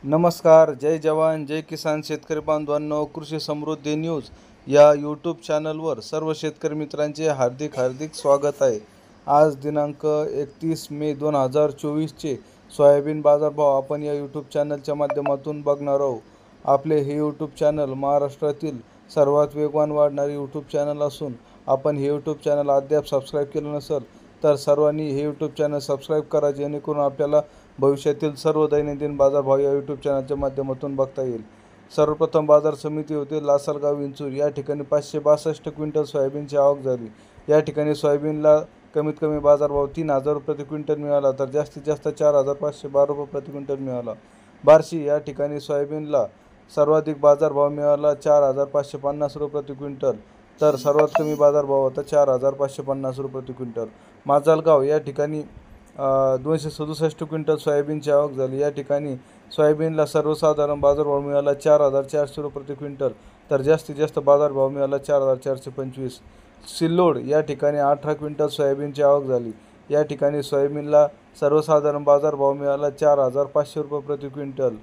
नमस्कार, जय जवान जय किसान शेतकरी बांधवांनो, कृषी समृद्धी न्यूज या यूट्यूब चॅनलवर सर्व शेतकरी मित्रांचे हार्दिक हार्दिक स्वागत आहे। आज दिनांक 31 मे 2024चे सोयाबीन बाजारभाव आपण या यूट्यूब चॅनलच्या माध्यमातून बघणार आहोत। आपले हे यूट्यूब चॅनल महाराष्ट्रातील सर्वात वेगवान वाढणारे यूट्यूब चॅनल असून आपण हे यूट्यूब चॅनल अद्याप सबस्क्राईब केलं नसेल तर सर्वांनी हे यूट्यूब चॅनल सबस्क्राईब करा, जेणेकरून आपल्याला भविष्यातील सर्व दैनंदिन बाजारभाव या यूट्यूब चॅनलच्या माध्यमातून बघता येईल। सर्वप्रथम बाजार समिती होती लासलगाव विंचूर, या ठिकाणी 562 क्विंटल सोयाबीनची आवक झाली। या ठिकाणी सोयाबीनला कमीत कमी बाजारभाव 3000 रुपये प्रति क्विंटल मिळाला, तर जास्तीत जास्त 4512 रुपये प्रति क्विंटल मिळाला। बार्शी या ठिकाणी सोयाबीनला सर्वाधिक बाजारभाव मिळाला 4550 रुपये प्रति क्विंटल, तर सर्वात कमी बाजारभाव होता 4550 रुपये प्रति क्विंटल। माजलगाव या ठिकाणी 267 क्विंटल सोयाबीनची आवक झाली। या ठिकाणी सोयाबीनला सर्वसाधारण बाजारभाव मिळाला 4400 रुपये प्रति क्विंटल, तर जास्तीत जास्त बाजारभाव मिळाला 4425। सिल्लोड या ठिकाणी 18 क्विंटल सोयाबीनची आवक झाली। या ठिकाणी सोयाबीनला सर्वसाधारण बाजारभाव मिळाला 4500 रुपये प्रति क्विंटल,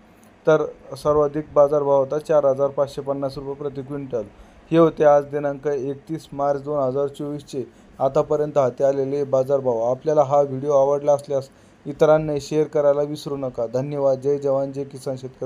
तर सर्वाधिक बाजारभाव होता 4550 रुपये प्रति क्विंटल। हे होते आज दिनांक 31 मार्च 2024चे आतापर्यंत हाती आलेले बाजारभाव। आपल्याला हा व्हिडिओ आवडला असल्यास इतरांना शेअर करायला विसरू नका। धन्यवाद। जय जवान जय किसान शेतकरी।